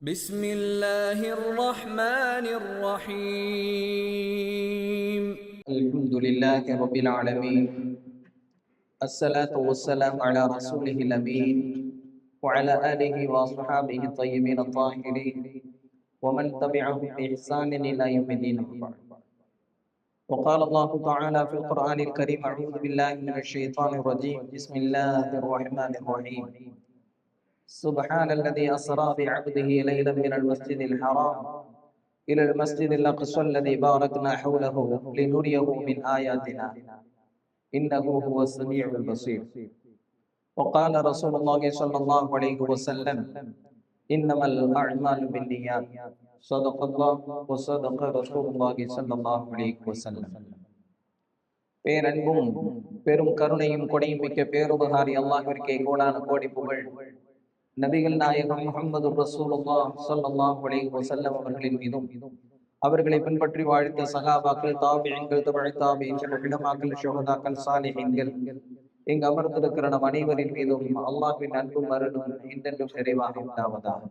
بسم الله الرحمن الرحيم الحمد لله رب العالمين. الصلاة والسلام على رسوله الأمين وعلى آله وأصحابه الطيبين الطاهرين ومن تبعهم بإحسان إلى يوم الدين. وقال الله تعالى في القرآن الكريم: أعوذ بالله من الشيطان الرجيم. بسم الله الرحمن الرحيم. سبحان الذي أسرى بعبده ليلا من المسجد الحرام إلى المسجد الأقصى الذي باركنا حوله لنريه من آياتنا إنه هو السميع البصير. وقال رسول الله صلى الله عليه وسلم: إنما الأعمال بالنيات. صدق الله وصدق رسول الله صلى الله عليه وسلم. பேரன்பும் பெரும் கருணையும் கொடையும் மிக்க பேருபகாரி அல்லாஹ்விற்கே கோடான கோடி புகழ். நபிகள் நாயகம் முஹம்மது ரசூலுல்லாஹ் ஸல்லல்லாஹு அலைஹி வஸல்லம் அவர்களின் மீதும் அவர்களை பின்பற்றி வாழ்த்த சஹாபாக்கள், தாபிஈன்கள், தபஅ தாபிஈன்கள், உலமாக்கள், ஷுஹதாக்கள், சாலிஹீன்கள் இங்கு அமர்ந்திருக்கிற நம் அனைவரின் மீதும் அல்லாஹ்வின் அன்பும் அருளும் என்றென்றும் நிறைவாக உண்டாவதாக.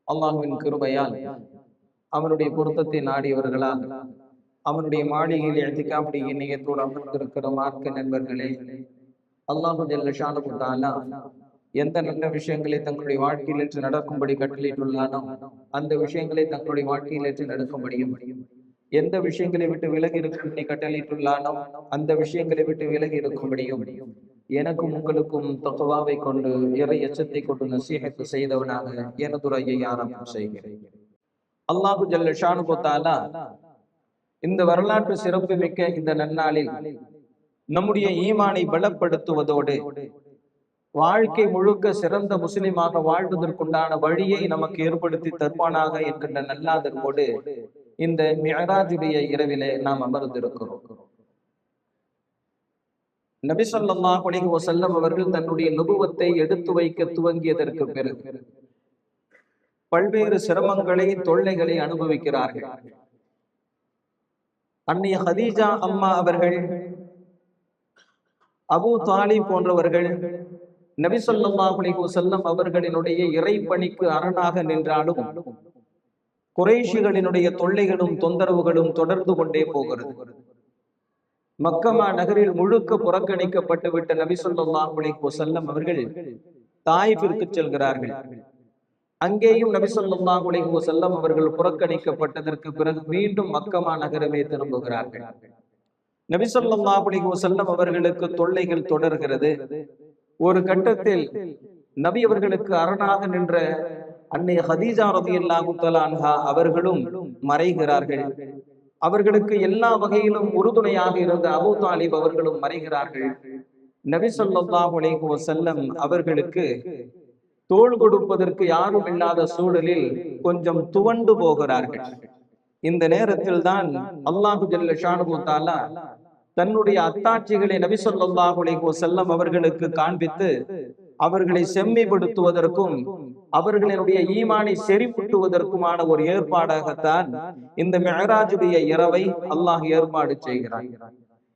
அல்லாஹ்வின் கிருபையால் அவனுடைய பொருத்தத்தை நாடியவர்களாக அவனுடைய மாளிகையில் இஅ்திகாஃப் நியத்தோடு அமர்ந்திருக்கிற மார்க்க நண்பர்களே, அல்லாஹு ஜல்ல ஷானுஹு தஆலா எந்த நல்ல விஷயங்களை தங்களுடைய வாழ்க்கையில் ஏற்று நடக்கும்படி கட்டளையிட்டுள்ளானோ அந்த விஷயங்களை தங்களுடைய வாழ்க்கையில் ஏற்று நடக்கும்படியும், எந்த விஷயங்களை விட்டு விலகி இருக்கும்படி கட்டளையிட்டுள்ளானோ அந்த விஷயங்களை விட்டு விலகி இருக்கும்படியும் எனக்கும் உங்களுக்கும் தக்வாவை கொண்டு இறை எச்சத்தை கொண்டு நசீஹத் செய்தவனாக எனதுரையை ஆரம்பம் செய்கிறேன். அல்லாஹு ஜல்ல ஷானுஹு தஆலா இந்த வரலாற்று சிறப்பு மிக்க இந்த நன்னாளில் நம்முடைய ஈமானை பலப்படுத்துவதோடு வாழ்க்கை முழுக்க சிறந்த முஸ்லிமாக வாழ்வதற்குண்டான வழியை நமக்கு ஏற்படுத்தி தருவானாக என்கின்ற நல்லாதற்கோடு இந்த மிஅராஜுடைய இரவிலே நாம் அமர்ந்திருக்கிறோம். நபி ஸல்லல்லாஹு அலைஹி வஸல்லம் அவர்கள் தன்னுடைய நுபுவத்தை எடுத்து வைக்க துவங்கியதற்கு பிறகு பல்வேறு சிரமங்களை, தொல்லைகளை அனுபவிக்கிறார்கள். அன்னை ஹதீஜா அம்மா அவர்கள், அபூ தாலிப் போன்றவர்கள் நபி ஸல்லல்லாஹு அலைஹி வஸல்லம் அவர்களினுடைய இறைப்பணிக்கு அரணாக நின்றாலும் குறைஷிகளினுடைய தொல்லைகளும் தொந்தரவுகளும் தொடர்ந்து கொண்டே போகிறது. மக்கமா நகரில் முழுக்க புறக்கணிக்கப்பட்டு விட்ட நபி ஸல்லல்லாஹு அலைஹி வஸல்லம் அவர்கள் தாயிஃபிற்கு செல்கிறார்கள். அங்கேயும் நபி ஸல்லல்லாஹு அலைஹி வஸல்லம் அவர்கள் புறக்கணிக்கப்பட்டதற்கு பிறகு மீண்டும் மக்கமா நகரமே திரும்புகிறார்கள். நபி ஸல்லல்லாஹு அலைஹி வஸல்லம் அவர்களுக்கு தொல்லைகள் தொடர்கிறது. ஒரு கட்டத்தில் நபி அவர்களுக்கு அரணாக நின்ற அன்னை ஹதீஜா ரலியல்லாஹு தஆலா அன்ஹா அவர்களும் மறைகிறார்கள். அவர்களுக்கு எல்லா வகையிலும் உறுதுணையாக இருந்த அபூ தாலிப் அவர்களும் மறைகிறார்கள். நபி ஸல்லல்லாஹு அலைஹி வஸல்லம் அவர்களுக்கு தோள் கொடுப்பதற்கு யாரும் இல்லாத சூழலில் கொஞ்சம் துவண்டு போகிறார்கள். இந்த நேரத்தில் தான் அல்லாஹு ஜல்ல ஷானுஹு தஆலா தன்னுடைய அத்தாட்சிகளை நபி ஸல்லல்லாஹு அலைஹி வஸல்லம் அவர்களுக்கு காண்பித்து அவர்களை செம்மைப்படுத்துவதற்கும் அவர்களினுடைய ஈமானை செறிவூட்டுவதற்குமான ஒரு ஏற்பாடாகத்தான் இந்த மிஅராஜுடைய இரவை அல்லாஹ் ஏற்பாடு செய்கிறான்.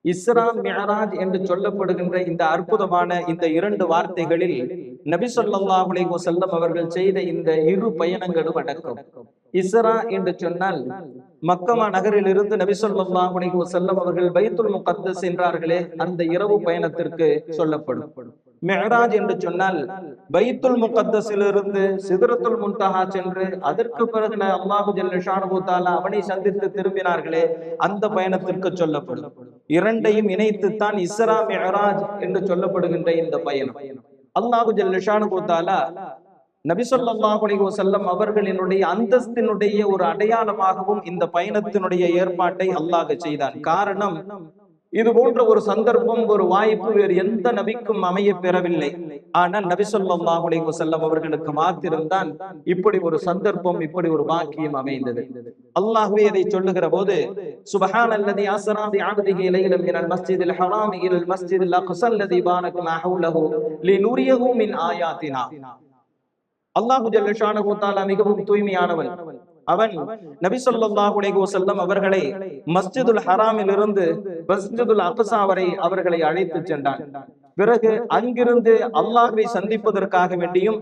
இஸ்ரா மிஅராஜ் என்று சொல்லப்படுகின்ற இந்த அற்புதமான இந்த இரண்டு வார்த்தைகளில் நபி ஸல்லல்லாஹு அலைஹி வஸல்லம் அவர்கள் செய்த இந்த இரு பயணங்களும் அடக்கம். இஸ்ரா என்று சொன்னால் மக்கமா நகரில் இருந்து நபி ஸல்லல்லாஹு அலைஹி வஸல்லம் அவர்கள் பைத்துல் முகத்தஸ் சென்றார்களே அந்த இரவு பயணத்திற்கு சொல்லப்படும். மிஅராஜ் என்று சொன்னால் பைத்துல் முகத்தஸிலிருந்து சிதறத்துல் முன்தஹா சென்று அதற்கு பிறகு அல்லாஹு ஜல்ல ஷானுஹு தஆலா அவனை சந்தித்து திரும்பினார்களே அந்த பயணத்திற்கு சொல்லப்படும். இரண்டையும் இணைத்துத்தான் இஸ்ரா மிஅராஜ் என்று சொல்லப்படுகின்ற இந்த பயணம். அல்லாஹு ஜல்ல ஷானுஹு தஆலா நபி ஸல்லல்லாஹு அலைஹி வஸல்லம் அவர்களினுடைய அந்தஸ்தினுடைய ஒரு அடையாளமாகவும் இந்த பயணத்தினுடைய ஏற்பாட்டை அல்லாஹ் செய்தான். காரணம், இது போன்ற ஒரு சந்தர்ப்பம், ஒரு வாய்ப்பு வேறு எந்த நபிக்கும் அமைய பெறவில்லை. ஆனால் நபி ஸல்லல்லாஹு அலைஹி வஸல்லம் அவர்களுக்கு மாத்திரம்தான் இப்படி ஒரு சந்தர்ப்பம், இப்படி ஒரு பாக்கியம் அமைந்தது. அல்லாஹ்வே இதை சொல்லுகிற போது, சுப்ஹானல்லதி அஸ்ரா பிஅப்திஹி லைலன் மினல் மஸ்ஜிதில் ஹராமி இலல் மஸ்ஜிதில் அக்ஸா அல்லதி பாரக்னா ஹவ்லஹு லினுரியஹு மின் ஆயாத்தினா. அல்லாஹு ஜல்ல ஷானுஹு தஆலா மிகவும் தூய்மையானவன். அவன் நபி ஸல்லல்லாஹு அலைஹி வஸல்லம் அவர்களை மஸ்ஜிதுல் ஹராமில் இருந்து மஸ்ஜிதுல் அக்ஸா வரை அவர்களை அழைத்து சென்றான். பிறகு அங்கிருந்து அல்லாஹ்வை சந்திப்பதற்காக வேண்டியும்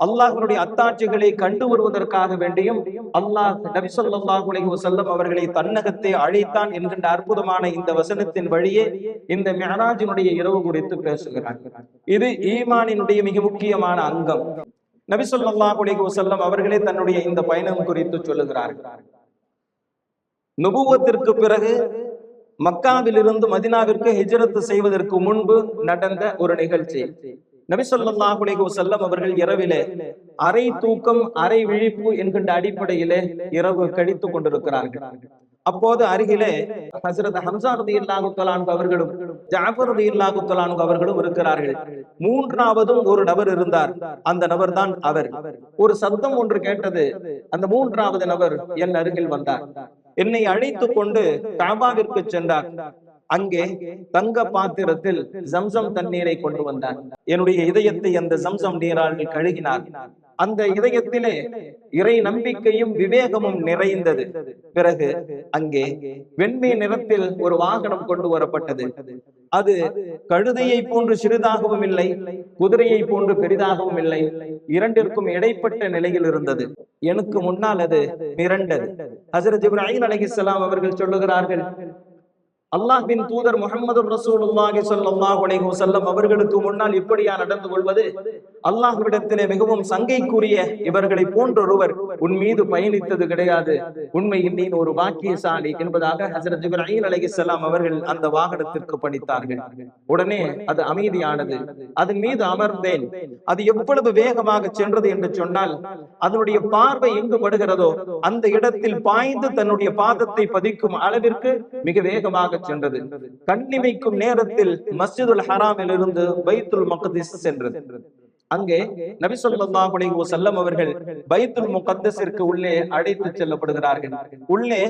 அல்லாஹ்வுடைய அத்தாட்சிகளை கண்டு வருவதற்காக வேண்டியும் அல்லாஹ் நபி ஸல்லல்லாஹு அலைஹி வஸல்லம் அவர்களை தன்னகத்தை அழைத்தான் என்கின்ற அற்புதமான இந்த வசனத்தின் வழியே இந்த மிஅராஜினுடைய இரவு குறித்து பேசுகிறார். இது ஈமானினுடைய மிக முக்கியமான அங்கம். நபி ஸல்லல்லாஹு அலைஹி வஸல்லம் அவர்களே தன்னுடைய இந்த பயணம் குறித்து சொல்லுகிறார்கள். நுபுவத்திற்கு பிறகு மக்காவிலிருந்து மதினாவிற்கு ஹிஜ்ரத் செய்வதற்கு முன்பு நடந்த ஒரு நிகழ்ச்சி. நபி ஸல்லல்லாஹு அலைஹி வஸல்லம் அவர்கள் இரவிலே அரை தூக்கம் அரை விழிப்பு என்கின்ற அடிப்படையிலே இரவு கழித்துக் கொண்டிருக்கிறார்கள். அப்போது அருகிலே ஹஜ்ரத் ஹம்ஸா ரலியல்லாஹு தஆலா அன்ஹு அவர்களும் ஜஅஃபர் ரலியல்லாஹு தஆலா அன்ஹு அவர்களும் இருக்கிறார்கள். மூன்றாவதும் ஒரு நபர் இருந்தார். அந்த நபர் தான் அவர். ஒரு சத்தம் ஒன்று கேட்டது. அந்த மூன்றாவது நபர் என் அருகில் வந்தார். என்னை அழைத்து கொண்டு காபாவிற்கு சென்றார். அங்கே தங்க பாத்திரத்தில் ஜம்சம் தண்ணீரை கொண்டு வந்தார். என்னுடைய இதயத்தை அந்த ஜம்சம் நீரால் கழுகினார். அந்த இதயத்திலே இறை நம்பிக்கையும் விவேகமும் நிறைந்தது. பிறகு அங்கே வெண்மை நிறத்தில் ஒரு வாகனம் கொண்டு வரப்பட்டது. அது கழுதையை போன்று சிறிதாகவும் இல்லை, குதிரையை போன்று பெரிதாகவும் இல்லை, இரண்டிற்கும் இடைப்பட்ட நிலையில் இருந்தது. எனக்கு முன்னால் அது மிரண்டது. ஹஜ்ரத் ஜிப்ரீல் அலைஹிஸ்ஸலாம் அவர்கள் சொல்லுகிறார்கள், அல்லாஹ்வின் தூதர் முஹம்மது ரசூலுல்லாஹி ஸல்லல்லாஹு அலைஹி வஸல்லம் அவர்களுக்கு முன்னால் இப்படியா நடந்து கொள்வது? அல்லாஹ்விடத்திலே மிகவும் சங்கைக்குரிய இவர்களை போன்றொருவர் உன் மீது பயணித்தது கிடையாது. உண்மையில் நீ ஒரு பாக்கியசாலி என்பதாக ஹஜ்ரத் ஜிப்ரீல் அலைஹிஸ்ஸலாம் அவர்கள் அந்த வாகனத்திற்கு பணித்தார்கள். உடனே அது அமைதியானது. அதன் மீது அமர்ந்தேன். அது எவ்வளவு வேகமாக சென்றது என்று சொன்னால், அதனுடைய பார்வை எங்கு படுகிறதோ அந்த இடத்தில் பாய்ந்து தன்னுடைய பாதத்தை பதிக்கும் அளவிற்கு மிக வேகமாக சென்றது. கண்ணிமைக்கும் நேரத்தில் மஸ்ஜிதுல் ஹராமில் இருந்து பைத்துல் மக்திஸ் சென்றது. அங்கே நபி ஸல்லல்லாஹு அலைஹி வஸல்லம் அவர்கள் பைத்துல் முகத்தஸிற்கு உள்ளே அழைத்து செல்லப்படுகிறார்கள். உள்ளே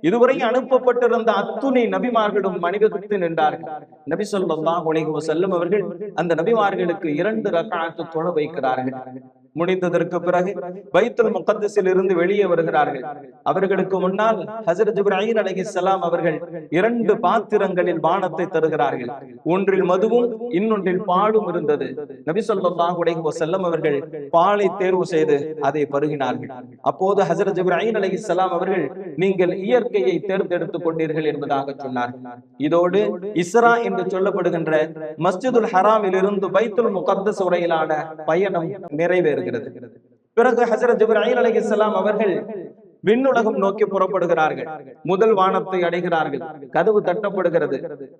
இதுவரை அனுப்பப்பட்டிருந்த அத்துணை நபிமார்களும் அணிவகுத்து நின்றார்கள். நபி ஸல்லல்லாஹு அலைஹி வஸல்லம் அவர்கள் அந்த நபிமார்களுக்கு 2 ரக்அத் தொழ வைக்கிறார்கள். முடிந்ததற்கு பிறகு பைத்துல் முகத்தஸில் இருந்து வெளியே வருகிறார்கள். அவர்களுக்கு முன்னால் ஹஜ்ரத் ஜிப்ரீல் அலைஹிஸ்ஸலாம் அவர்கள் 2 பாத்திரங்களில் பானத்தை தருகிறார்கள். ஒன்றில் மதுவும் இன்னொன்றில் பாலும் இருந்தது. நபி ஸல்லல்லாஹு அலைஹி வஸல்லம் அவர்கள் பாலை தேர்வு செய்து அதை பருகினார்கள். அப்போது ஹஜ்ரத் ஜிப்ரீல் அலைஹிஸ்ஸலாம் அவர்கள், நீங்கள் இயற்கையை தேர்ந்தெடுத்துக் கொண்டீர்கள் என்பதாக சொன்னார்கள். இதோடு இஸ்ரா என்று சொல்லப்படுகின்ற மஸ்ஜிதுல் ஹராமில் இருந்து பைத்துல் முகத்தஸ் வரையிலான பயணம் நிறைவேறுகிறது. பிறகு ஹஜ்ரத் ஜிப்ரீல் அலைஹிஸ்ஸலாம் அவர்கள் விண்ணுலகம் நோக்கி புறப்படுகிறார்கள். முதல் வானத்தை அடைகிறார்கள். கதவு தட்டப்படுகிறது.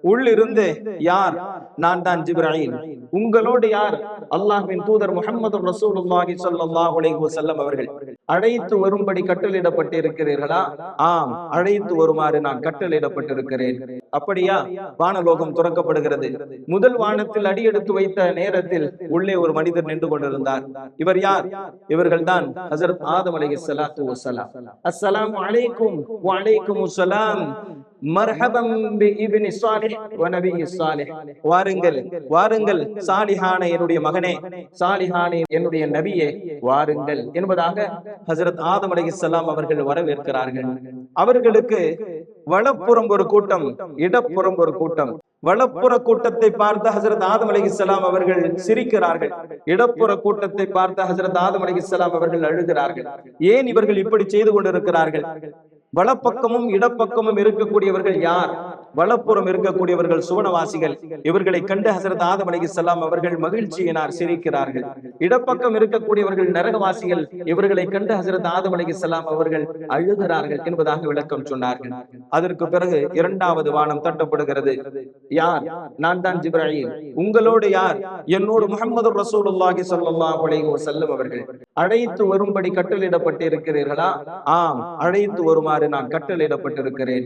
உள்ளிருந்து, யார்? நான் தான் ஜிப்ரீல். உங்களோடு யார்? அல்லாஹ்வின் தூதர் முஹம்மது ரசூலுல்லாஹி ஸல்லல்லாஹு அலைஹி வஸல்லம் அவர்கள். அழைத்து வரும்படி கட்டளையிடப்பட்டிருக்கிறீர்களா? ஆம், அழைத்து வருமாறு நான் கட்டளையிடப்பட்டிருக்கிறேன். அப்படியா? வானலோகம் துறக்கப்படுகிறது. முதல் வானத்தில் அடியெடுத்து வைத்த நேரத்தில் உள்ளே ஒரு மனிதர் நின்று கொண்டிருந்தார். இவர் யார்? இவர்கள் தான் ஹஜ்ரத் ஆதம் அலைஹிஸ்ஸலாத்து வஸ்ஸலாம். அஸ்ஸலாமு அலைக்கும் வ அலைக்குமுஸ் ஸலாம், மர்ஹபம் பி இப்னி ஸாலிஹ் வ நபிய்யி ஸாலிஹ். வாருங்கள், வாருங்கள் சாலிஹான என்னுடைய மகனே, சாலிஹான என்னுடைய நபியே, வாருங்கள் என்பதாக ஹஜ்ரத் ஆதம் அலைஹிஸ்ஸலாம் அவர்கள் வரவேற்கிறார்கள். அவர்களுக்கு வலப்புறம் ஒரு கூட்டம், இடப்புறம் ஒரு கூட்டம். வலப்புற கூட்டத்தை பார்த்த ஹஜ்ரத் ஆதம் அலைஹிஸ்ஸலாம் அவர்கள் சிரிக்கிறார்கள். இடப்புற கூட்டத்தை பார்த்த ஹஜ்ரத் ஆதம் அலைஹிஸ்ஸலாம் அவர்கள் அழுகிறார்கள். ஏன் இவர்கள் இப்படி செய்து கொண்டிருக்கிறார்கள்? வலப்பக்கமும் இடப்பக்கமும் இருக்கக்கூடியவர்கள் யார்? வலப்புறம் இருக்கக்கூடியவர்கள் சுவனவாசிகள். இவர்களை கண்டு ஹஜ்ரத் ஆதம் அலைஹிஸ்ஸலாம் அவர்கள் மகிழ்ச்சியினார், சிரிக்கிறார்கள். இடப்பக்கம் இருக்கக்கூடியவர்கள் நரகவாசிகள். இவர்களை கண்டு ஹஜ்ரத் ஆதம் அலைஹிஸ்ஸலாம் அவர்கள் அழுகிறார்கள் என்பதாக விளக்கம் சொன்னார்கள். அதற்கு பிறகு 2வது வானம் தட்டப்படுகிறது. யார்? நான் தான் ஜிப்ரீல். உங்களோடு யார்? என்னோடு முஹம்மது ரசூலுல்லாஹி ஸல்லல்லாஹு அலைஹி வஸல்லம் அவர்கள். அழைத்து வரும்படி கட்டளையிடப்பட்டிருக்கிறீர்களா? ஆம், அழைத்து வருமாறு நான் கட்டளையிடப்பட்டிருக்கிறேன்.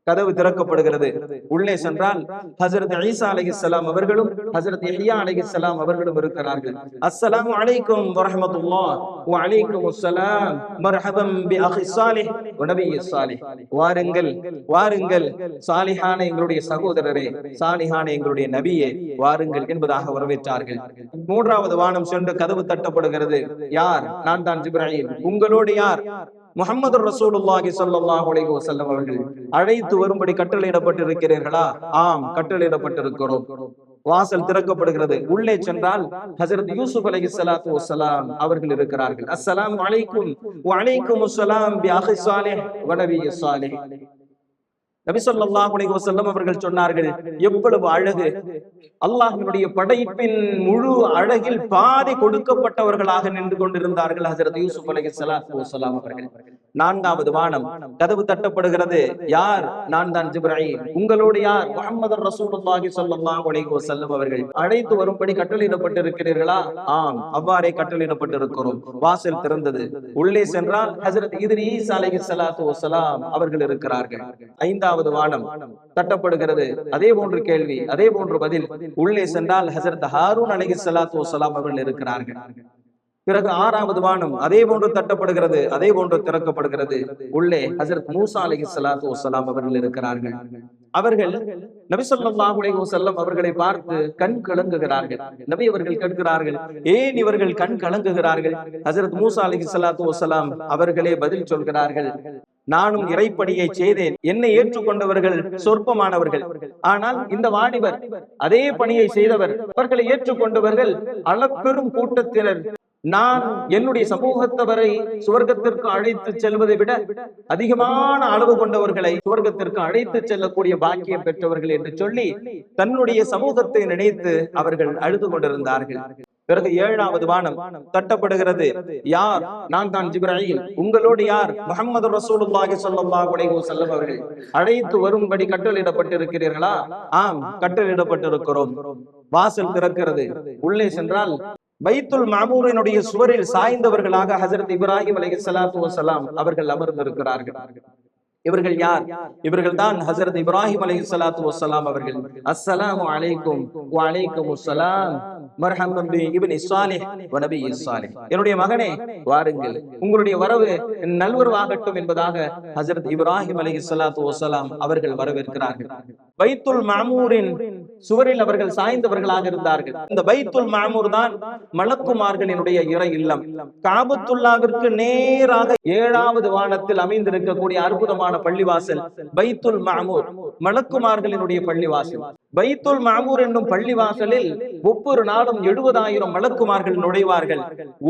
கதவு திறக்கப்படுகிறது. உள்ளே சென்றால் ஹஜ்ரத் ஈசா அலைஹிஸ்ஸலாம் அவர்களும் ஹஜ்ரத் யஹ்யா அலைஹிஸ்ஸலாம் அவர்களும் இருக்கிறார்கள். அஸ்ஸலாமு அலைக்கும் வ ரஹ்மத்துல்லாஹ் வ அலைக்குமுஸ் ஸலாம், மர்ஹபம் பி அஹி ஸாலிஹ் வ நபிய்யி ஸாலிஹ். வாருங்கள், வாருங்கள் சாலிஹான எங்களுடைய சகோதரரே, சாலிஹான எங்களுடைய நபியே, வாருங்கள் என்பதாக வரவேற்றார்கள். 3வது வானம் சென்று கதவு தட்டப்படுகிறது. யார்? நான் தான் ஜிப்ரீல். உங்களோடு யார்? முஹம்மது ரசூலுல்லாஹி ஸல்லல்லாஹு அலைஹி வஸல்லம் அவர்கள். அழைத்து வரும்படி கட்டளையிடப்பட்டிருக்கிறீர்களா? ஆம், கட்டளையிடப்பட்டிருக்கிறோம். வாசல் திறக்கப்படுகிறது. உள்ளே சென்றால் ஹஜரத் யூசுப் அலைஹிஸ்ஸலாத்து வஸ்ஸலாம் அவர்கள் இருக்கிறார்கள். அஸ்ஸலாமு அலைக்கும் வ அலைக்குமுஸ் ஸலாம் பி அஹி ஸாலிஹ் வ நபியி ஸாலிஹ். நபி ஸல்லல்லாஹு அலைஹி வஸல்லம் அவர்கள் சொன்னார்கள், எவ்வளவு அழகு! அல்லாஹ்வினுடைய படைப்பின் முழு அழகில் பாதி கொடுக்கப்பட்டவர்களாக நின்று கொண்டிருந்தார்கள் ஹஜரத் யூசுப் அலைஹிஸ்ஸலாத்து வஸ்ஸலாம் அவர்கள். 4வது வானம், கதவு தட்டப்படுகிறது. யார்? நான் தான் ஜிப்ரீல். உங்களோடு யார்? முஹம்மது ரசூலுல்லாஹி ஸல்லல்லாஹு அலைஹி வஸல்லம் அவர்கள். அழைத்து வரும்படி கட்டளையிடப்பட்டிருக்கிறீர்களா? ஆம், அவ்வாறே கட்டளையிடப்பட்டிருக்கிறோம். வாசல் திறந்தது. உள்ளே சென்றால் ஹஜரத் இத்ரீஸ் அலைஹிஸ்ஸலாத்து வஸ்ஸலாம் அவர்கள் இருக்கிறார்கள். 5வது வானம் தட்டப்படுகிறது. அதே போன்று கேள்வி, அதே போன்று பதில். உள்ளே சென்றால் ஹஜரத் ஹாரூன் அலைஹிஸ்ஸலாத்து வஸ்ஸலாம் அவர்கள் இருக்கிறார்கள். பிறகு 6வது வானம் அதே போன்று தட்டப்படுகிறது, அதே போன்று திறக்கப்படுகிறது. உள்ளே ஹஜரத் மூசா அலைஹிஸ்ஸலாத்து வஸ்ஸலாம் அவர்கள் இருக்கிறார்கள். அவர்கள் நபி ஸல்லல்லாஹு அலைஹி வஸல்லம் அவர்களை பார்த்து கண் கலங்குகிறார்கள். நபி அவர்கள் கேட்கிறார்கள், ஏன் இவர்கள் கண் கலங்குகிறார்கள்? ஹஜரத் மூசா அலைஹிஸ்ஸலாத்து வஸ்ஸலாம் அவர்களே பதில் சொல்கிறார்கள், நானும் இறைப்பணியை செய்தேன், என்னை ஏற்றுக்கொண்டவர்கள் சொற்பமானவர்கள். ஆனால் இந்த வாலிபர் அதே பணியை செய்தவர், அவர்களை ஏற்றுக்கொண்டவர்கள் அளப்பெரும் கூட்டத்தினர். நான் என்னுடைய சமூகத்தவரை சுவர்க்கத்திற்கு அழைத்து செல்வதை விட அதிகமான அளவு கொண்டவர்களை சுவர்க்கத்திற்கு அழைத்து செல்லக்கூடிய பாக்கியம் பெற்றவர்கள் என்று சொல்லி தன்னுடைய சமூகத்தை நினைத்து அவர்கள் அழுது கொண்டிருந்தார்கள். பிறகு 7வது வானம் தட்டப்படுகிறது. யார்? நான் தான் ஜிப்ரீல். உங்களோடு யார்? முஹம்மது ரசூலுல்லாஹி ஸல்லல்லாஹு அலைஹி வஸல்லம் அவர்கள். அழைத்து வரும்படி கட்டளையிடப்பட்டிருக்கிறீர்களா? ஆம், கட்டளையிடப்பட்டிருக்கிறோம். வாசல் திறக்கிறது. உள்ளே சென்றால் பைத்துல் மாமூரினுடைய சுவரில் சாய்ந்தவர்களாக ஹஜரத் இப்ராஹிம் அலைஹிஸ்ஸலாத்து வஸ்ஸலாம் அவர்கள் அமர்ந்திருக்கிறார்கள். இவர்கள் யார்? இவர்கள் தான் ஹஜரத் இப்ராஹிம் அலைஹிஸ்ஸலாத்து வஸ்ஸலாம் அவர்கள். அஸ்ஸலாமு அலைக்கும் வ அலைக்குமுஸ் ஸலாம் மர்ஹமன் பி இப்னி ஸாலிஹ் வ நபியி ஸாலிஹ். என்னுடைய மகனே வாருங்கள், உங்களுடைய வரவு நல்வரவாகட்டும் என்பதாக ஹஜரத் இப்ராஹிம் அலைஹிஸ்ஸலாத்து வஸ்ஸலாம் அவர்கள் வரவேற்கிறார்கள். பைத்துல் மாமூரின் சுவரில் அவர்கள் சாய்ந்தவர்களாக இருந்தார்கள். இந்த பைத்துல் மாமூர் தான் மலக்குமார்களினுடைய இறை இல்லம். காபத்துல்லாவிற்கு நேராக 7வது வானத்தில் அமைந்திருக்கக்கூடிய அற்புதமான பள்ளிவாசல் பைத்துல் மாமூர், மலக்குமார்களினுடைய பள்ளிவாசல். பைத்துல் மாமூர் என்னும் பள்ளிவாசலில் ஒவ்வொரு நாளும் 70,000 மலக்குமார்கள் நுழைவார்கள்.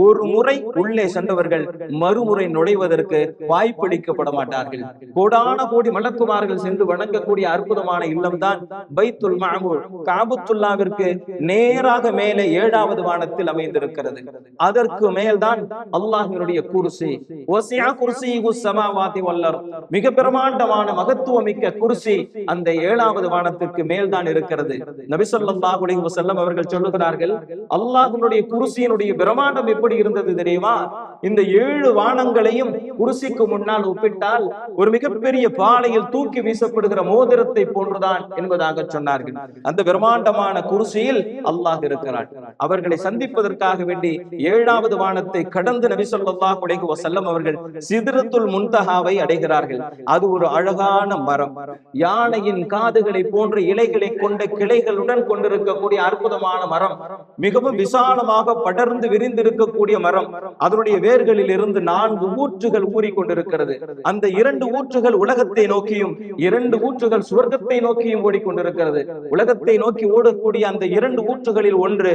ஒரு முறை உள்ளே சென்றவர்கள் மறுமுறை நுழைவதற்கு வாய்ப்பளிக்கப்பட மாட்டார்கள். கோடான கோடி மலக்குமார்கள் சென்று வணங்கக்கூடிய அற்புதமான இல்லம்தான் பைத்துல் மாமூர். காபத்துல்லாவிற்கு நேராக மேலே 7வது வானத்தில் அமைந்திருக்கிறது. அதற்கு மேல்தான் அல்லாஹ்வினுடைய குர்சி. வஸிஅ குர்சியுஸ் ஸமாவாதி வல் அர்த். மிக பிரமாண்டமான மகத்துவமிக்க குர்சி அந்த 7வது வானத்திற்கு மேல்தான் இருக்கிறது. நபி ஸல்லல்லாஹு அலைஹி வஸல்லம் அவர்கள் சொல்லுகிறார்கள், அல்லாஹ்வுடைய குர்சியினுடைய பிரமாண்டம் எப்படி இருந்தது தெரியுமா? இந்த 7 வானங்களையும் குர்சிக்கு முன்னால் ஒப்பிட்டால் ஒரு மிகப்பெரிய பாலையில் தூக்கி வீசப்படுகிற மோதிரத்தை போன்றுதான் என்பதாக சொன்னார்கள். அந்த பிரமாண்டமான குர்சியில் அல்லாஹ் இருக்கிறார். அவர்களை சந்திப்பதற்காக வேண்டி 7வது வானத்தை கடந்து நபி ஸல்லல்லாஹு அலைஹி வஸல்லம் அவர்கள் சித்ரத்துல் முன்தஹாவை அடைகிறார்கள். அது ஒரு அழகான மரம், யானையின் காதுகளை போன்ற இலைகளை கொண்ட கிளைகளுடன் கொண்டிருக்கக்கூடிய அற்புதமான மரம். மிகவும் விசாலமாக படர்ந்து விரிந்திருக்கக்கூடிய மரம். அதனுடைய வேர்களில் இருந்து 4 ஊற்றுகள் ஊறிக்கொண்டிருக்கிறது. அந்த 2 ஊற்றுகள் உலகத்தை நோக்கியும் 2 ஊற்றுகள் சுவர்க்கத்தை நோக்கியும் ஓடிக்கொண்டிருக்கிறது. உலகத்தை நோக்கி ஓடக்கூடிய அந்த 2 ஊற்றுகளில் ஒன்று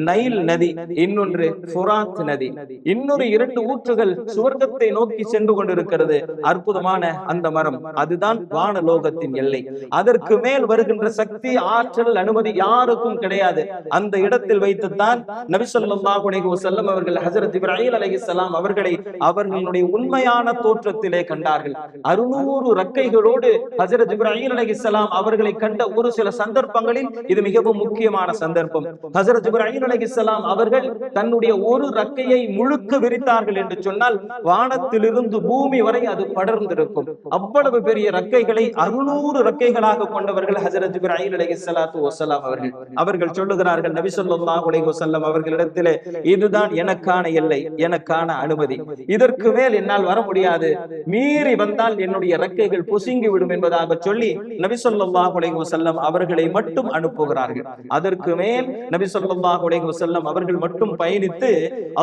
நைல் நதி, இன்னொன்று ஃபுராத் நதி. இன்னொரு 2 ஊற்றுகள் சுவர்க்கத்தை நோக்கி சென்று கொண்டிருக்கிறது. அற்புதமான அந்த மரம், அதுதான் வானலோகத்தின் எல்லை. அதற்கு மேல் வருகின்ற சக்தி, ஆற்றல், அனுமதி யாருக்கும் கிடையாது. அந்த இடத்தில் வைத்துத்தான் நபி ஸல்லல்லாஹு அலைஹி வஸல்லம் அவர்கள் ஹஜரத் இப்ராஹீம் அலைஹிஸ்ஸலாம் அவர்களை அவர்களுடைய உண்மையான தோற்றத்திலே கண்டார்கள். 600 ரெக்கைகளோடு ஹஜரத் இப்ராஹீம் அலைஹிஸ்ஸலாம் அவர்களை கண்ட ஒரு சில சந்தர்ப்பங்களில் இது மிகவும் முக்கியமான சந்தர்ப்பம். ஹஜரத் இப்ராஹீம் அலைஹிஸ்ஸலாம் அவர்கள் தன்னுடைய ஒரு ரெக்கையை முழுக்க விரித்தார்கள் என்று சொன்னால் வானத்திலிருந்து பூமி வரை அது படர்ந்திருக்கும். அவ்வளவு பெரிய ரெக்கைகளை 600 ரெக்கைகளாக கொண்டவர்கள் ஹஜரத் இப்ராஹீம் அலைஹிஸ்ஸலாத்து வஸ்ஸலாம் அவர்கள். அவர்கள் சொல்லுகிறார்கள் நபி ஸல்லல்லாஹு அலைஹி வஸல்லம் அவர்களிடத்திலே, இதுதான் எனக்கான எல்லை, எனக்கான அனுமதி. இதற்கு மேல் என்னால் வர முடியாது. மீறி வந்தால் என்னுடைய ரெக்கைகள் பொசுங்கி விடும் என்பதாக சொல்லி நபி ஸல்லல்லாஹு அலைஹி வஸல்லம் அவர்களை மட்டும் அனுப்புகிறார்கள். அதற்கு மேல் நபி ஸல்லல்லாஹு அலைஹி வஸல்லம் அவர்கள் மட்டும் பயணித்து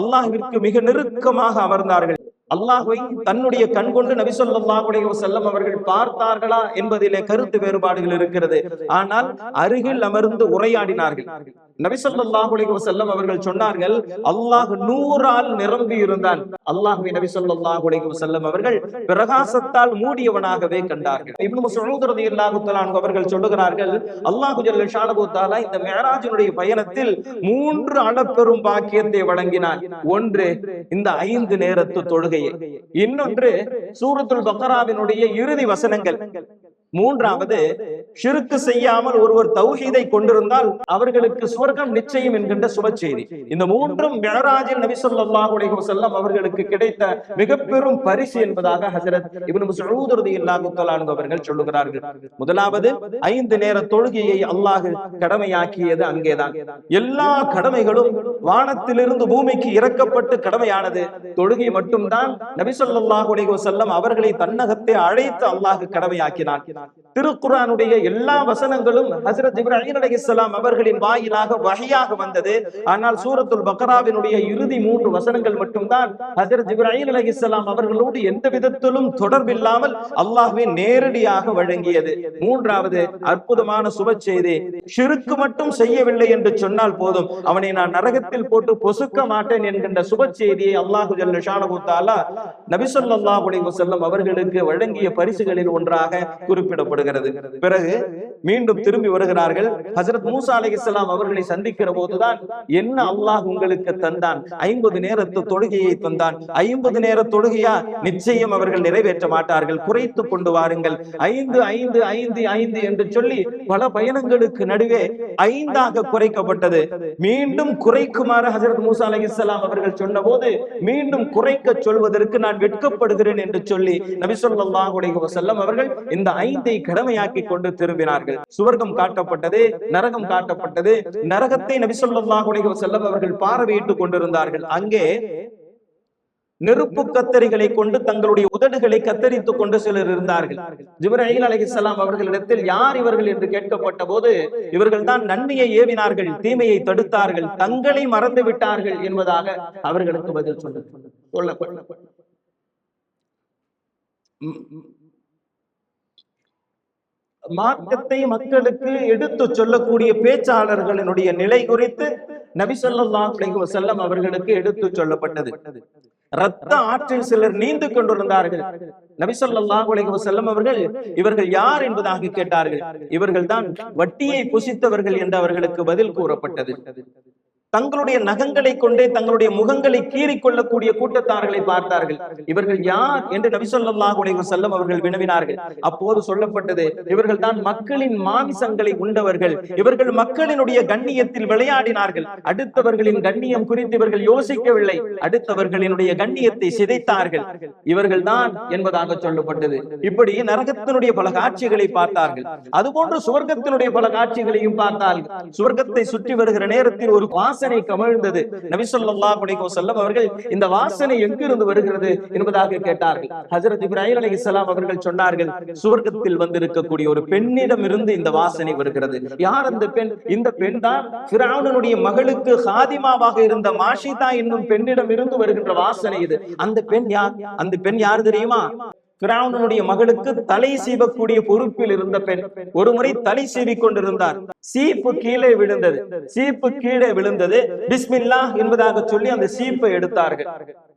அல்லாஹ்விற்கு மிக நெருக்கமாக அமர்ந்தார்கள். அல்லாஹ்வை தன்னுடைய கண் கொண்டு நபி ஸல்லல்லாஹு அலைஹி வஸல்லம் அவர்கள் பார்த்தார்களா என்பதிலே கருத்து வேறுபாடுகள் இருக்கிறது. ஆனால் அருகில் அமர்ந்து உரையாடினார்கள். நபி ஸல்லல்லாஹு அலைஹி வஸல்லம் அவர்கள் சொன்னார்கள், அல்லாஹ் நூறால் நிரம்பி இருந்தான். அல்லாஹ்வை நபி ஸல்லல்லாஹு அலைஹி வஸல்லம் அவர்கள் பிரகாசத்தால் மூடியவனாகவே கண்டார்கள். இப்னு மஸ்ஊத் ரலியல்லாஹு தஆலா அவர்கள் சொல்லுகிறார்கள், அல்லாஹ் ஜல்ல ஷானஹு தஆலா இந்த மிஅராஜினுடைய பயணத்தில் 3 அளப்பெரும் பாக்கியத்தை வழங்கினான். ஒன்று இந்த 5 நேரத்து தொழுகை, இன்னொன்று சூரத்துல் பக்ராவினுடைய இறுதி வசனங்கள், மூன்றாவது ஷிர்க் செய்யாமல் ஒருவர் தௌஹீதை கொண்டிருந்தால் அவர்களுக்கு சுவர்க்கம் நிச்சயம் என்கின்ற சுப செய்தி. இந்த மூன்றும் மிஅராஜில் நபி ஸல்லல்லாஹு அலைஹி வஸல்லம் அவர்களுக்கு கிடைத்த மிக பெரும் பரிசு என்பதாக ஹஜ்ரத் இப்னு மஸ்ஊத் ரலியல்லாஹு தஆலா அவர்கள் சொல்லுகிறார்கள். முதலாவது 5 நேர தொழுகையை அல்லாஹ் கடமையாக்கியது அங்கேதான். எல்லா கடமைகளும் வானத்திலிருந்து பூமிக்கு இறக்கப்பட்டு கடமையானது. தொழுகை மட்டும்தான் நபி ஸல்லல்லாஹு அலைஹி வஸல்லம் அவர்களை தன்னகத்தை அழைத்து அல்லாஹ் கடமையாக்கினான். திருக்குர்ஆனுடைய எல்லா வசனங்களும் ஹஜ்ரத் ஜிப்ரீல் அலைஹிஸ்ஸலாம் அவர்களின் வாயிலாக வஹியாக வந்தது. ஆனால் சூரத்துல் பக்ராவினுடைய இறுதி 3 வசனங்கள் மட்டும்தான் ஹஜ்ரத் ஜிப்ரீல் அலைஹிஸ்ஸலாம் அவர்களோடு எந்த விதத்திலும் தொடர்பில்லாமல் அல்லாஹ்வே நேரடியாக வழங்கியது. மூன்றாவது அற்புதமான சுப செய்தி, ஷிர்க் மட்டும் செய்யவில்லை என்று சொன்னால் போதும், அவனை நான் நரகத்தில் போட்டு பொசுக்க மாட்டேன் என்கின்ற சுப செய்தியை அல்லாஹ் ஜல்ல ஷானஹு தஆலா நபி ஸல்லல்லாஹு அலைஹி வஸல்லம் அவர்களுக்கு வழங்கிய பரிசுகளில் ஒன்றாக குறிப்பிடப்படுகிறது. பிறகு மீண்டும் திரும்பி வருகிறார்கள். ஹஜ்ரத் மூசா அலைஹிஸ்ஸலாம் அவர்களை சந்திக்கிற போதுதான், என்ன அல்லாஹ் உங்களுக்கு தந்தான்? 50 நேரத்து தொழுகையை தந்தான். 50 நேர தொழுகையா? நிச்சயம் அவர்கள் நிறைவேற்ற மாட்டார்கள், குறைத்து கொண்டு வாருங்கள். 5 5 5 5 என்று சொல்லி பல பயணங்களுக்கு நடுவே 5ஆக குறைக்கப்பட்டது. மீண்டும் குறைக்குமாறு ஹஜ்ரத் மூசா அலைஹிஸ்ஸலாம் அவர்கள் சொன்ன போது, மீண்டும் குறைக்க சொல்வதற்கு நான் வெட்கப்படுகிறேன் என்று சொல்லி நபி ஸல்லல்லாஹு அலைஹி வஸல்லம் அவர்கள் இந்த 5ஐ கடமையாக்கி கொண்டு திரும்பினார்கள். சுவர்க்கம் காட்டப்பட்டது, நரகம் காட்டப்பட்டது. நரகத்தை நபி ஸல்லல்லாஹு அலைஹி வஸல்லம் அவர்கள் பார்வையிட்டுக் கொண்டிருந்தார்கள். அங்கே நெருப்பு கத்தரிகளை கொண்டு தங்களுடைய உதடுகளை கத்தரித்துக் கொண்டு சிலர் இருந்தார்கள். ஜிப்ரீல் அலைஹிஸ்ஸலாம் அவர்களிடத்தில் யார் இவர்கள் என்று கேட்கப்பட்ட போது, இவர்கள் தான் நன்மையை ஏவினார்கள், தீமையை தடுத்தார்கள், தங்களை மறந்து விட்டார்கள் என்பதாக அவர்களுக்கு பதில் சொல்லப்பட்டது. மார்க்கத்தை மக்களுக்கு எடுத்து சொல்லக்கூடிய பேச்சாளர்களினுடைய நிலை குறித்து நபி ஸல்லல்லாஹு அலைஹி வஸல்லம் அவர்களுக்கு எடுத்து சொல்லப்பட்டது. இரத்த ஆற்றில் சிலர் நீந்து கொண்டிருந்தார்கள். நபி ஸல்லல்லாஹு அலைஹி வஸல்லம் அவர்கள் இவர்கள் யார் என்பதாக கேட்டார்கள். இவர்கள் தான் வட்டியை புசித்தவர்கள் என்று அவர்களுக்கு பதில் கூறப்பட்டது. தங்களுடைய நகங்களை கொண்டே தங்களுடைய முகங்களை கீறிக் கொள்ளக்கூடிய கூட்டத்தார்களை பார்த்தார்கள். இவர்கள் யார் என்று நபி ஸல்லல்லாஹு அலைஹி வஸல்லம் அவர்கள் வினவினார்கள். அப்போது சொல்லப்பட்டது, இவர்கள் தான் மக்களின் மாமிசங்களை உண்டவர்கள். இவர்கள் மக்களினுடைய கண்ணியத்தில் விளையாடினார்கள். அடுத்தவர்களின் கண்ணியம் குறித்து இவர்கள் யோசிக்கவில்லை, அடுத்தவர்களினுடைய கண்ணியத்தை சிதைத்தார்கள். இவர்கள் தான் என்பதாக சொல்லப்பட்டது. இப்படி நரகத்தினுடைய பல காட்சிகளை பார்த்தார்கள். அதுபோன்று சுவர்க்கத்தினுடைய பல காட்சிகளையும் பார்த்தார்கள். சுவர்க்கத்தை சுற்றி வருகிற நேரத்தில் ஒரு வாசனை கமழ்ந்தது. நபி ஸல்லல்லாஹு அலைஹி வஸல்லம் அவர்கள் இந்த வாசனை எங்கிருந்து வருகிறது என்பதாக கேட்டார்கள். ஹஜ்ரத் இப்ராஹீம் அலைஹிஸ்ஸலாம் அவர்கள் சொன்னார்கள், சுவர்க்கத்தில் வந்திருக்கக்கூடிய ஒரு பெண்ணிடம் இருந்து இந்த வாசனை வருகிறது. யார் அந்த பெண்? இந்த பெண் தான் ஃபிரௌனுடைய மகளுக்கு ஹாதிமாவாக இருந்த மாஷிதா என்னும் பெண்ணிடம் இருந்து வருகின்ற வாசனை இது. அந்த பெண் யார்? அந்த பெண் யார் தெரியுமா? ஃபிரௌனுடைய மகளுக்கு தலை சீவக்கூடிய பொறுப்பில் இருந்த பெண். ஒரு முறை தலை சீவிக் கொண்டிருந்தார். சீப்பு கீழே விழுந்தது. சீப்பு கீழே விழுந்தது. பிஸ்மில்லாஹ் என்பதாக சொல்லி அந்த சீப்பை எடுத்தார்கள்.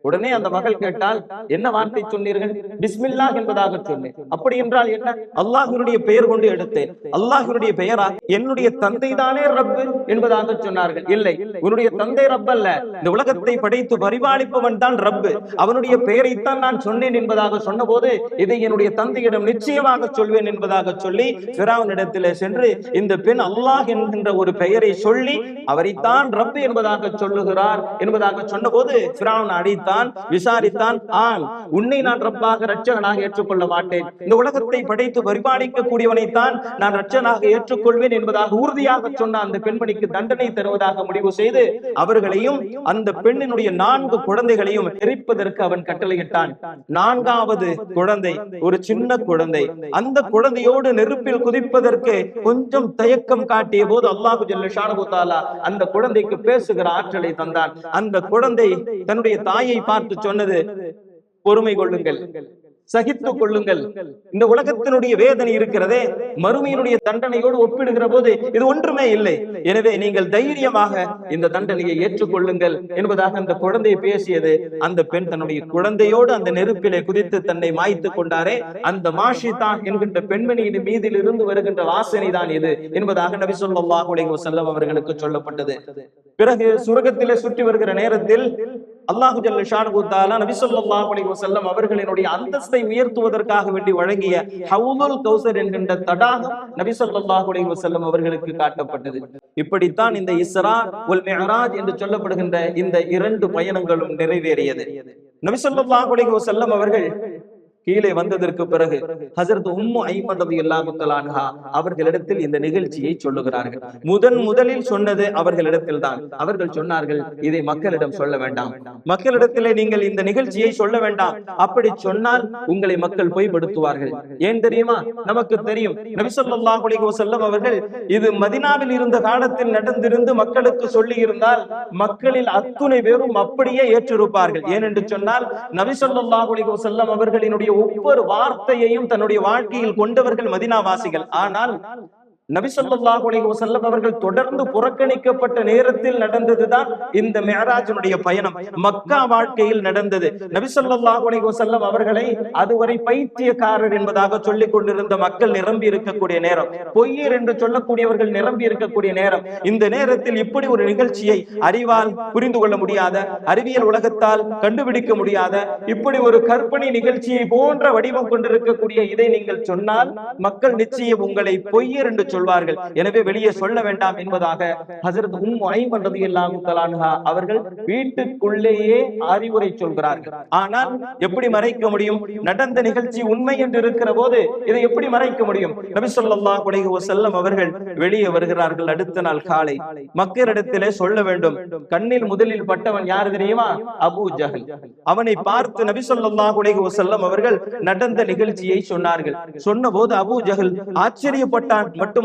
உடனே அந்த மகள் கேட்டால், என்ன வார்த்தை சொன்னீர்கள்? பிஸ்மில்லாஹ் என்பதாக சொன்னேன். அப்படி என்றால் என்ன? அல்லாஹ்வினுடைய பெயர் கொண்டு எடுத்தேன். அல்லாஹ்வினுடைய பெயரா? என்னுடைய தந்தை தானே ரப்பு என்பதாக சொன்னார்கள். இல்லை, உன்னுடைய தந்தை ரப் அல்ல, இந்த உலகத்தை படைத்து பரிபாலிப்பவன் தான் ரப்பு, அவனுடைய பெயரைத்தான் நான் சொன்னேன் என்பதாக சொன்ன போது, இதை என்னுடைய தந்தையிடம் நிச்சயமாக சொல்வேன் என்பதாக சொல்லி ஃபிரௌனிடத்திலே சென்று இந்த பெண் அல்லாஹ் என்கின்ற ஒரு பெயரை சொல்லி அவரைத்தான் ரப்பு என்பதாக சொல்லுகிறார் என்பதாக சொன்ன போது ஃபிரௌன் அடித்தான், விசாரித்தான். உன்னை நான் ரப்பாக இரட்சகனாக ஏற்றுக்கொள்ள மாட்டேன், இந்த உலகத்தை படைத்து பரிபாலிக்க கூடியவனைத்தான் நான் இரட்சகனாக ஏற்றுக்கொள்வேன் என்பதாக உறுதியாக சொன்ன அந்த பெண்மணிக்கு தண்டனை தருவதாக முடிவு செய்து அவர்களையும் அந்த பெண்ணினுடைய 4 குழந்தைகளையும் எரிப்பதற்கு அவன் கட்டளையிட்டான். 4வது குழந்தை ஒரு சின்ன குழந்தை. அந்த குழந்தையோடு நெருப்பில் குதிப்பதற்கு கொஞ்சம் தயக்கம் காட்டிய போது அல்லாஹ் ஜல்ல ஷானஹு தஆலா அந்த குழந்தைக்கு பேசுகிற ஆற்றலை தந்தான். அந்த குழந்தை தன்னுடைய தாயை பார்த்து சொன்னது, பொறுமை கொள்ளுங்கள், சகித்துக் கொள்ளுங்கள். இந்த உலகத்தினுடைய வேதனை இருக்கிறதே மறுமையினுடைய தண்டனையோடு ஒப்பிடுகிற போது இது ஒன்றுமே இல்லை. எனவே நீங்கள் தைரியமாக இந்த தண்டனையை ஏற்றுக்கொள்ளுங்கள் என்பதாக அந்த குழந்தை பேசியது. அந்த பெண் தன்னுடைய குழந்தையோடு அந்த நெருப்பிலே குதித்து தன்னை மாய்த்து கொண்டாரே, அந்த மாஷிதான் என்கின்ற பெண்மணியின் மீதில் இருந்து வருகின்ற வாசனை தான் இது என்பதாக நபி ஸல்லல்லாஹு அலைஹி வஸல்லம் அவர்களுக்கு சொல்லப்பட்டது. பிறகு சுரகத்திலே சுற்றி வருகிற நேரத்தில் அல்லாஹு ஜல்ல ஷானஹு தஆலா நபி ஸல்லல்லாஹு அலைஹி வஸல்லம் அவர்களினுடைய அந்தஸ்தை உயர்த்துவதற்காக வேண்டி வழங்கிய ஹவுதுல் கௌசர் என்கின்ற தடாகம் நபி ஸல்லல்லாஹு அலைஹி வஸல்லம் அவர்களுக்கு காட்டப்பட்டது. இப்படித்தான் இந்த இஸ்ரா வல் மிஅராஜ் என்று சொல்லப்படுகின்ற இந்த 2 பயணங்களும் நிறைவேறியது. நபி ஸல்லல்லாஹு அலைஹி வஸல்லம் அவர்கள் கீழே வந்ததற்கு பிறகு ஹஜ்ரத் உம்மு ஐமன் ரலியல்லாஹு தஆலா அன்ஹா அவர்களிடத்தில் இந்த நிகழ்ச்சியை சொல்லுகிறார்கள். முதலில் சொன்னது அவர்களிடத்தில் தான். அவர்கள் சொன்னார்கள், இதை மக்களிடம் சொல்ல வேண்டாம், மக்களிடத்திலே நீங்கள் இந்த நிகழ்ச்சியை சொல்ல வேண்டாம். அப்படி சொன்னால் உங்களை மக்கள் பொய்படுத்துவார்கள். ஏன் தெரியுமா? நமக்கு தெரியும், நபி ஸல்லல்லாஹு அலைஹி வஸல்லம் அவர்கள் இது மதீனாவில் இருந்த காலத்தில் நடந்திருந்து மக்களுக்கு சொல்லி இருந்தால் மக்களில் அத்துணை பேரும் அப்படியே ஏற்றிருப்பார்கள். ஏனென்று சொன்னால் நபி ஸல்லல்லாஹு அலைஹி வஸல்லம் அவர்களினுடைய ஒவ்வொரு வார்த்தையையும் தன்னுடைய வாழ்க்கையில் கொண்டவர்கள் மதீனா வாசிகள். ஆனால் நபி ஸல்லல்லாஹு அலைஹி வஸல்லம் அவர்கள் தொடர்ந்து புறக்கணிக்கப்பட்ட நேரத்தில் நடந்ததுதான் இந்த மிஅராஜினுடைய பயணம். மக்கா வாழ்க்கையில் நடந்தது. நபி ஸல்லல்லாஹு அலைஹி வஸல்லம் அவர்களை அதுவரை பைத்தியக்காரர் என்பதாக சொல்லிக் கொண்டிருந்த மக்கள் நிரம்பி இருக்கக்கூடிய நேரம், பொய்யர் என்று சொல்லக்கூடியவர்கள் நிரம்பி இருக்கக்கூடிய நேரம். இந்த நேரத்தில் இப்படி ஒரு நிகழ்ச்சியை அறிவால் புரிந்து கொள்ள முடியாத, அறிவியல் உலகத்தால் கண்டுபிடிக்க முடியாத இப்படி ஒரு கற்பனை நிகழ்ச்சியை போன்ற வடிவம் கொண்டிருக்கக்கூடிய இதை நீங்கள் சொன்னால் மக்கள் நிச்சயம் உங்களை பொய்யர் என்று சொல்வார்கள். எனவே வெளியே சொல்ல வேண்டாம் என்பதாக ஹஜ்ரத் உம்மு ஐமன் ரலியல்லாஹு தஆலா அன்ஹா அவர்கள் வீட்டுக்குள்ளேயே அறிவுரை சொல்கிறார்கள். ஆனால் எப்படி மறைக்க முடியும்? நடந்த நிகழ்ச்சி உண்மை என்று இருக்கிற போது இதை எப்படி மறைக்க முடியும்? நபி ஸல்லல்லாஹு அலைஹி வஸல்லம் அவர்கள் வெளியே வருகிறார்கள். அடுத்த நாள் காலை மக்களிடத்திலே சொல்ல வேண்டும். கண்ணில் முதலில் பட்டவன் யார் தெரியுமா? அபூ ஜஹல். அவனை பார்த்து நபி ஸல்லல்லாஹு அலைஹி வஸல்லம் அவர்கள் நடந்த நிகழ்ச்சியை சொன்னார்கள். சொன்னபோது அபூ ஜஹல் ஆச்சரியப்பட்டான், மட்டுமல்ல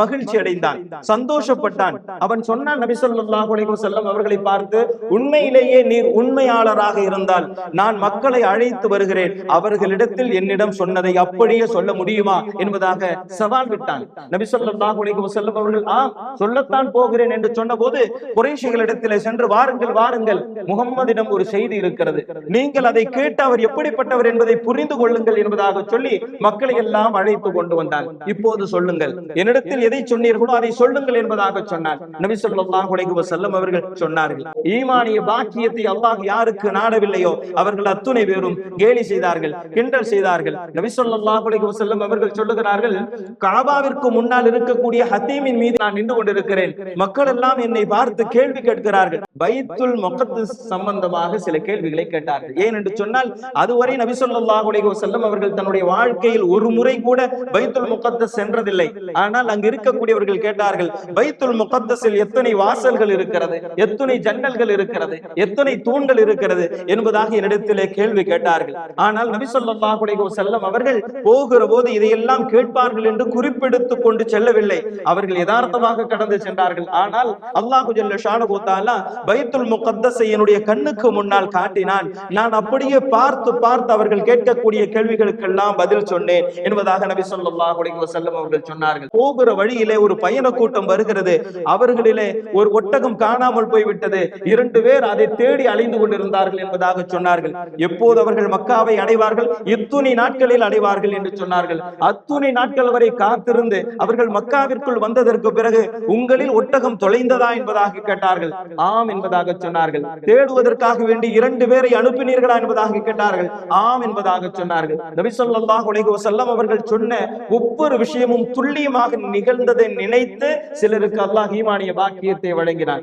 மகிழ்ச்சி அடைந்தான், சந்தோஷப்பட்டான். அவன் சொன்னான் நபி ஸல்லல்லாஹு அலைஹி வஸல்லம் அவர்களை பார்த்து, உண்மையிலேயே நீர் உண்மையாளராக இருந்தால் நான் மக்களை அழைத்து வருகிறேன், அவர்களிடத்தில் என்னிடம் சொன்னதை அப்படியே சொல்ல முடியுமா என்பதாக சவால் விட்டான். நபி ஸல்லல்லாஹு அலைஹி வஸல்லம் அவர்கள் ஆம் சொல்லத்தான் போகிறேன் என்று சொன்னபோது குறைஷிகளிடத்திலே சென்று, வாருங்கள் வாருங்கள், முகம்மதிடம் ஒரு செய்தி இருக்கிறது, நீங்கள் அதை கேட்டு அவர் எப்படிப்பட்டவர் என்பதை புரிந்து கொள்ளுங்கள் என்பதாக சொல்லி மக்களை எல்லாம் அழைத்து கொண்டு வந்தான். இப்போது சொல்லுங்கள், என்னிடத்தில் எதை சொன்னீர்களோ அதை சொல்லுங்கள் என்பதாக சொன்னார். நபி ஸல்லல்லாஹு அலைஹி வஸல்லம் அவர்கள் சொன்னார்கள், ஈமானிய பாக்கியத்தை அல்லாஹ் யாருக்கு நாடவில்லையோ அவர்கள் அத்துணை பேரும் கேலி செய்தார்கள், கிண்டல் செய்தார்கள். நபி ஸல்லல்லாஹு அலைஹி வஸல்லம் அவர்கள் சொல்லுகிறார்கள், கஅபாவிற்கு முன்னால் இருக்கக்கூடிய ஹதீமின் மீது நான் நின்று கொண்டிருக்கிறேன், மக்கள் எல்லாம் என்னை பார்த்து கேள்வி கேட்கிறார்கள். பைத்துல் முகத்தஸ் சம்பந்தமாக சில கேள்விகளை கேட்டார்கள். ஏன் என்று சொன்னால் அதுவரை நபி ஸல்லல்லாஹு அலைஹி வஸல்லம் அவர்கள் தன்னுடைய வாழ்க்கையில் ஒரு முறை கூட பைத்துல் முகத்தஸ் சென்றதில்லை. ஆனால் அங்கு இருக்கக்கூடியவர்கள் கேட்டார்கள், பைத்துல் முகத்தஸில் எத்தனை வாசல்கள் இருக்கிறது, எத்தனை ஜன்னல்கள் இருக்கிறது, எத்தனை தூண்கள் இருக்கிறது என்பதாக என்னிடத்திலே கேள்வி கேட்டார்கள். ஆனால் நபி ஸல்லல்லாஹு அலைஹி வஸல்லம் அவர்கள் போகிற போது இதையெல்லாம் கேட்பார்கள் என்று குறிப்பெடுத்துக் கொண்டு செல்லவில்லை. அவர்கள் யதார்த்தமாக கடந்து சென்றார்கள். ஆனால் அல்லாஹு ஜல்ல ஷானஹு தஆலா பைத்துல் முகத்தஸை என்னுடைய கண்ணுக்கு முன்னால் காட்டினான். நான் அப்படியே பார்த்து அவர்கள் கேட்கக்கூடிய கேள்விகளுக்கெல்லாம் பதில் சொன்னேன் என்பதாக நபி ஸல்லல்லாஹு அலைஹி வஸல்லம் அவர்கள் சொன்னார்கள். போகிற வழியிலே ஒரு பயண கூட்டம் வருகிறது. அவர்களிலே ஒரு ஒட்டகம் காணாமல் போய்விட்டது. 2 பேர் அதை தேடி அலைந்து கொண்டிருந்தார்கள் என்பதாக சொன்னார்கள். எப்போது அவர்கள் மக்காவை அடைவார்கள்? இத்துணை நாட்களில் அடைவார்கள் என்று சொன்னார்கள். அத்துணை நாட்கள் வரை காத்திருந்து அவர்கள் மக்காவிற்குள் வந்ததற்கு பிறகு உங்களில் ஒட்டகம் தொலைந்ததா என்பதாக கேட்டார்கள். ஆம் என்பதாக சொன்னார்கள். தேடுவதற்காக வேண்டி 2 பேரை அனுப்பினீர்களா என்பதாக கேட்டார்கள். ஆம் என்பதாக சொன்னார்கள். நபி ஸல்லல்லாஹு அலைஹி வஸல்லம் அவர்கள் சொன்ன ஒவ்வொரு விஷயமும் துல்லியமாக நிகழ்ந்ததை நினைத்து சிலருக்கு அல்லாஹ் ஈமானிய பாக்கியத்தை வழங்கினார்.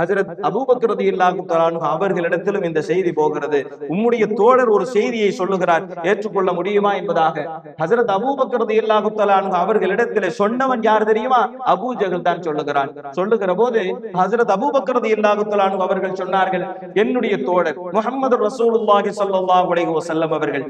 ஹஜ்ரத் அபூபக்கர் ரலியல்லாஹு தஆலா அன்ஹு அவர்களிடத்திலும் இந்த செய்தி போகிறது. உம்முடைய தோழர் ஒரு செய்தியை சொல்லுகிறார், ஏற்றுக்கொள்ள முடியுமா என்பதாக. ஹஜ்ரத் அபூபக்கர் ரலியல்லாஹு தஆலா அன்ஹு அவர்களிடத்தில் சொன்னவன் யார் தெரியுமா? அபூ ஜஹல் தான் சொல்லுகிறான். சொல்லுகிற போது ஹஜ்ரத் அபூபக்கர் ரலியல்லாஹு தஆலா அன்ஹு அவர்கள் சொன்னார்கள், என்னுடைய தோழர் முஹம்மது ரசூலுல்லாஹி ஸல்லல்லாஹு அலைஹி வஸல்லம் அவர்கள்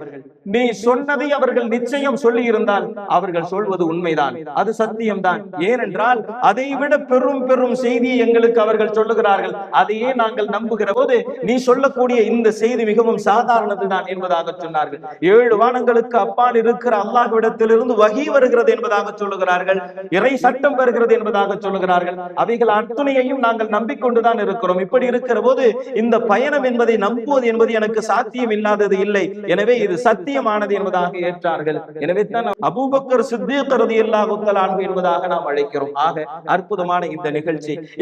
நீ சொன்னதை அவர்கள் நிச்சயம் சொல்லி இருந்தால் அவர்கள் சொல்வது உண்மைதான். அது சத்தியம்தான். ஏனென்றால் அதை விட பெரும் பெரும் செய்தியை எங்களுக்கு அவர்கள் சொல்லுகிறார்கள். அதையே நாங்கள் நம்புகிற போது நீ சொல்லக்கூடிய இந்த செய்தி மிகவும் சாதாரணதுதான் என்பதாக சொன்னார்கள். 7 வானங்களுக்கு அப்பால் இருக்கிற அல்லாஹ்விடத்திலிருந்து வஹி வருகிறது என்பதாக சொல்லுகிறார்கள். இறை சட்டம் வருகிறது என்பதாக சொல்லுகிறார்கள். அவைகள் அத்துணையையும் நாங்கள் நம்பிக்கொண்டுதான் இருக்கிறோம். இப்படி இருக்கிற போது இந்த பயணம் என்பதை நம்புவது என்பது எனக்கு சாத்தியம் இல்லாதது இல்லை. எனவே இது சத்தியமானது என்பதாக ஏற்றார்கள். எனவே தான் அபூபக்கர் சித்தீக் ரலியல்லாஹு தஆலா அன்ஹு என்பதாக நாம் அழைக்கிறோம். ஆக அற்புதமான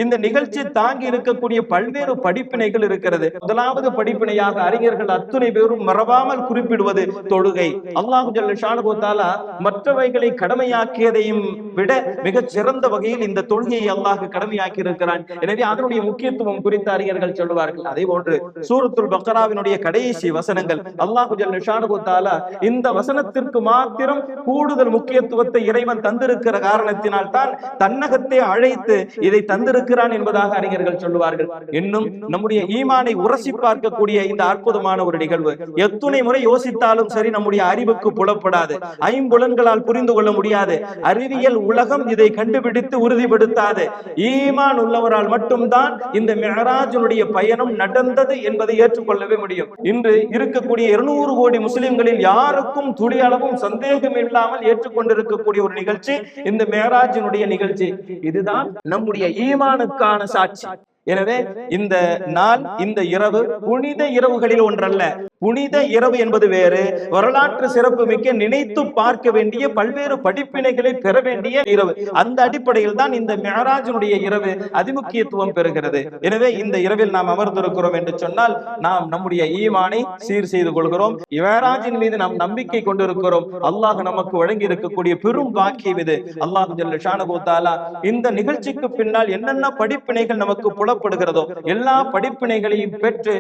இந்த நிகழ்ச்சி தாங்கி இருக்கக்கூடிய பல்வேறு படிப்பினைகள் இருக்கிறது. முதலாவது படிப்பினையாக அறிஞர்கள் அத்துணை பேரும் மறவாமல் குறிப்பிடுவது தொழுகை. அல்லாஹ் ஜல்ல ஷானஹு தஆலா மற்றவைகளை கடமையாக்கியதையும் விட மிகச் சிறந்த வகையில் இந்த தொழுகையை அல்லாஹ் கடமையாக்கி இருக்கிறான். எனவே அதனுடைய முக்கியத்துவம் குறித்து அறிஞர்கள் சொல்வார்கள். அதே போன்று சூரத்துல் பக்ராவினுடைய கடைசி வசனங்கள் அல்லாஹ் ஜல்ல ஷானஹு தஆலா இந்த வசனத்திற்கு மாத்திரம் கூடுதல் முக்கியத்துவத்தை இறைவன் தந்திருக்கிற காரணத்தினால் தான் தன்னகத்தை அழைத்து இதை தந்திருக்கிறான் என்பதாக அறிஞர்கள் சொல்லுவார்கள். இன்னும் நம்முடைய ஈமானை உரசி பார்க்கக்கூடிய இந்த அற்புதமான ஒரு நிகழ்வு எத்துணை முறை யோசித்தாலும் சரி நம்முடைய அறிவுக்கு புலப்படாது, ஐம்புலன்களால் புரிந்து கொள்ள முடியாது, அறிவியல் உலகம் இதை கண்டுபிடித்து உறுதிப்படுத்தாது. ஈமான் உள்ளவரால் மட்டும்தான் இந்த மிஅராஜினுடைய பயணம் நடந்தது என்பதை ஏற்றுக்கொள்ளவே முடியும். இன்று இருக்கக்கூடிய 200 கோடி முஸ்லிம்களில் யாருக்கும் துளி அளவும் சந்தேகம் இல்லாமல் ஏற்றுக்கொண்டிருக்கக்கூடிய ஒரு நிகழ்ச்சி இந்த மிஅராஜினுடைய நிகழ்ச்சி. இதுதான் நம்முடைய ஈமானுக்கான சாட்சி. எனவே இந்த நாள், இந்த இரவு புனித இரவுகளில் ஒன்றல்ல. புனித இரவு என்பது வேறு, வரலாற்று சிறப்பு மிக்க நினைத்து பார்க்க வேண்டிய பல்வேறு படிப்பினைகளை பெற வேண்டிய இரவு. அந்த அடிப்படையில் தான் இந்த மிஅராஜினுடைய இரவு அதிமுக்கியத்துவம் பெறுகிறது. எனவே இந்த இரவில் நாம் அமர்ந்திருக்கிறோம் என்று சொன்னால் நாம் நம்முடைய ஈமானை சீர் செய்து கொள்கிறோம். மிஅராஜின் மீது நாம் நம்பிக்கை கொண்டிருக்கிறோம். அல்லாஹ் நமக்கு வழங்கி இருக்கக்கூடிய பெரும் பாக்கியம் இது. அல்லாஹ் ஜல்ல ஷானஹு தஆலா இந்த நிகழ்ச்சிக்கு பின்னால் என்னென்ன படிப்பினைகள் நமக்கு புலப்படுகிறதோ எல்லா படிப்பினைகளையும் பெற்று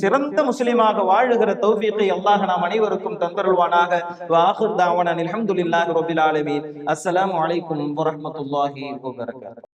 சிறந்த முஸ்லிமாக வாழுகிற தௌஃபீகை அல்லாஹ் நாம் அனைவருக்கும் தந்தருள்வானாக. வ ஆகிர் தஅவானா அல்ஹம்துலில்லாஹி ரப்பில் ஆலமீன். அஸ்ஸலாமு அலைக்கும் வ ரஹ்மத்துல்லாஹி வ பரகாத்துஹு.